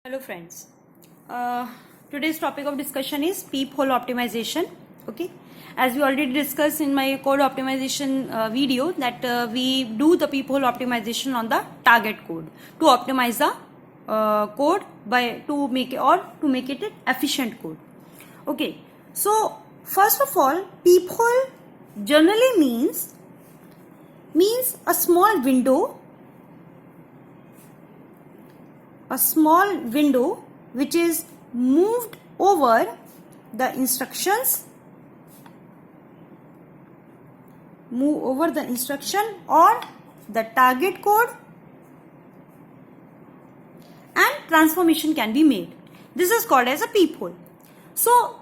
Hello friends, today's topic of discussion is peephole optimization. Okay, as we already discussed in my code optimization video that we do the peephole optimization on the target code to optimize the code to make it an efficient code. Okay, so first of all, peephole generally means a small window which is moved over the instruction or the target code, and transformation can be made. This is called as a peephole. So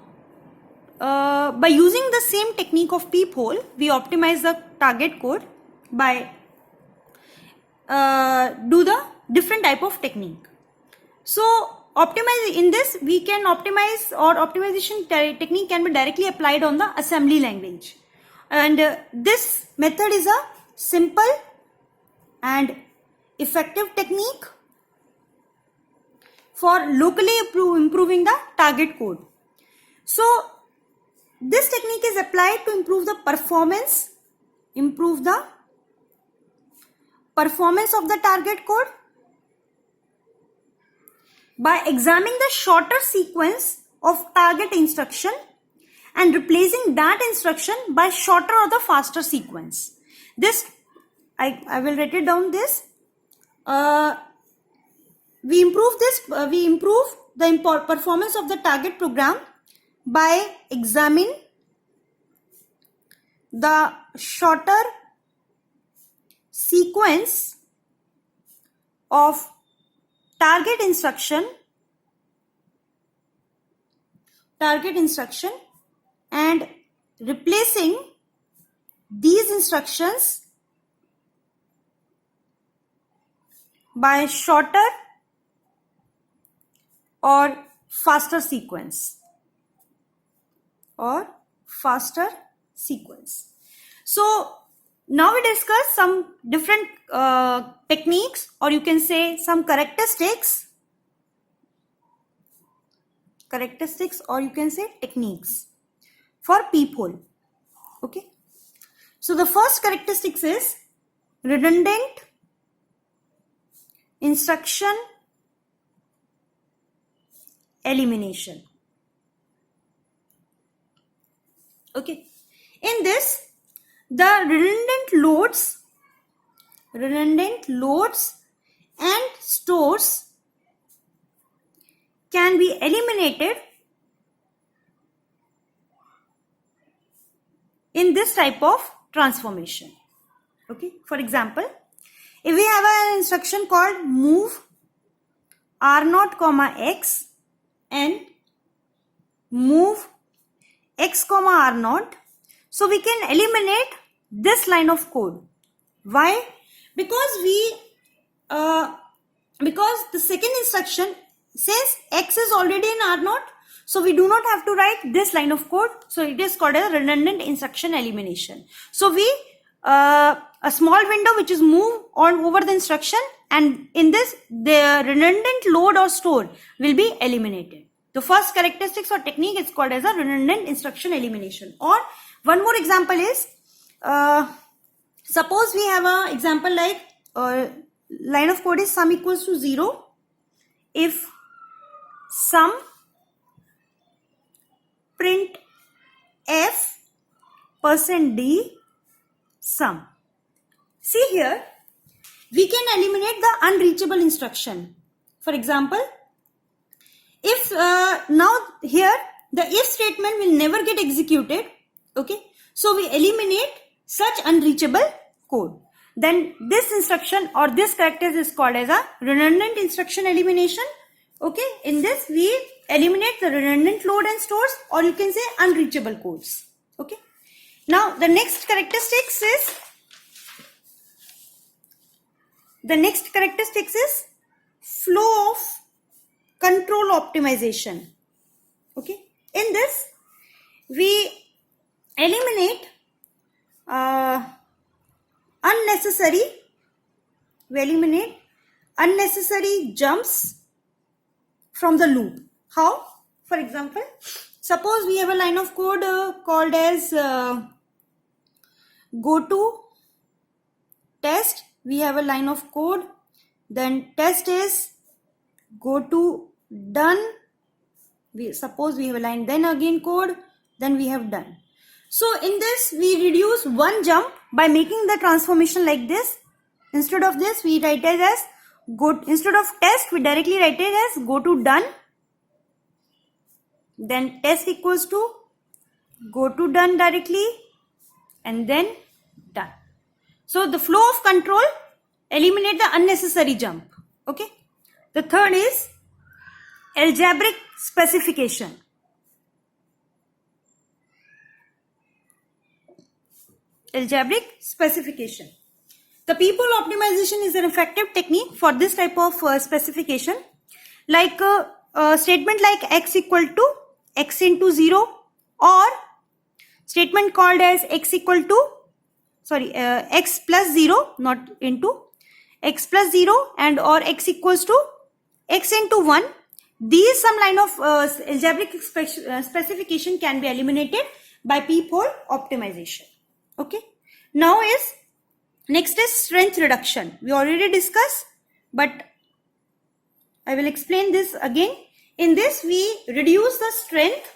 by using the same technique of peephole, we optimize the target code by do the different type of technique. So in this we can optimize, or optimization technique can be directly applied on the assembly language, and this method is a simple and effective technique for locally improving the target code. So this technique is applied to improve the performance of the target code by examining the shorter sequence of target instruction and replacing that instruction by shorter or the faster sequence. This, I will write it down this. We improve the performance of the target program by examining the shorter sequence of target instruction and replacing these instructions by shorter or faster sequence So now we discuss some different techniques, or you can say some characteristics, or you can say techniques for peephole. Okay, so the first characteristics is redundant instruction elimination. Okay, in this, the redundant loads and stores can be eliminated in this type of transformation. Okay, for example, if we have an instruction called move r0, x and move x, r0, so we can eliminate this line of code. Why? Because because the second instruction, since x is already in r0, so we do not have to write this line of code. So it is called a redundant instruction elimination. So we a small window which is moved on over the instruction, and in this the redundant load or store will be eliminated. The first characteristics or technique is called as a redundant instruction elimination. Or one more example is, suppose we have an example like line of code is sum equals to 0 if sum print f %d sum. See here, we can eliminate the unreachable instruction. For example, if now here the if statement will never get executed, okay, so we eliminate such unreachable code. Then this instruction or this character is called as a redundant instruction elimination. Okay, in this we eliminate the redundant load and stores, or you can say unreachable codes. Okay, now the next characteristics is flow of control optimization. Okay, in this we eliminate unnecessary jumps from the loop. How? For example, suppose we have a line of code called as go to test. We have a line of code, then test is go to done. Suppose we have a line, then again code, then we have done. So in this we reduce one jump by making the transformation like this. Instead of this we write it as instead of test we directly write it as go to done, then test equals to go to done directly, and then done. So the flow of control eliminate the unnecessary jump. Okay. The third is algebraic specification. Algebraic specification. The Peephole optimization is an effective technique for this type of specification. Like a statement like x equal to x into 0, or statement called as x equal to x plus 0, not into, x plus 0 and or x equals to x into 1. These some line of algebraic specification can be eliminated by Peephole optimization. Okay. Now next is strength reduction. We already discussed, but I will explain this again. In this we reduce the strength,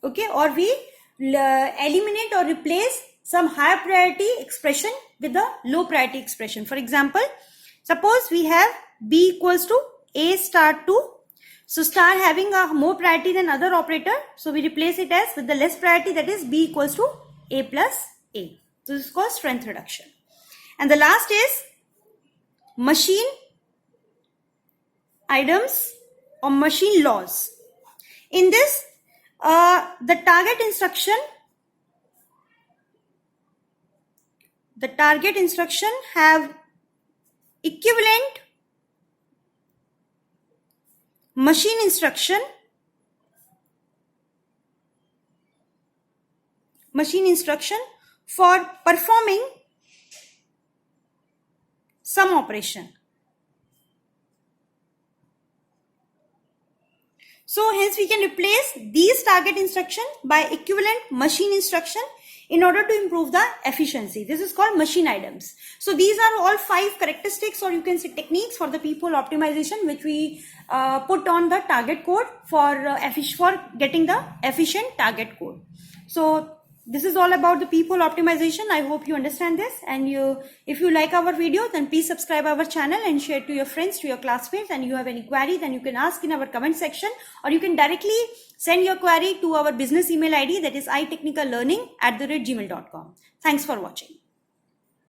okay, or we eliminate or replace some higher priority expression with a low priority expression. For example, suppose we have b equals to a star 2. So star having a more priority than other operator, so we replace it as with the less priority, that is b equals to a plus a. So this is called strength reduction. And the last is machine items or machine laws. In this, the target instruction have equivalent machine instruction for performing some operation. So hence we can replace these target instruction by equivalent machine instruction in order to improve the efficiency. This is called machine items. So these are all 5 characteristics, or you can say techniques, for the Peephole optimization, which we put on the target code for getting the efficient target code. So this is all about the Peephole optimization. I hope you understand this, and if you like our video, then please subscribe our channel and share to your friends, to your classmates. And you have any query, then you can ask in our comment section, or you can directly send your query to our business email ID, that is itechnicallearning@gmail.com. Thanks for watching.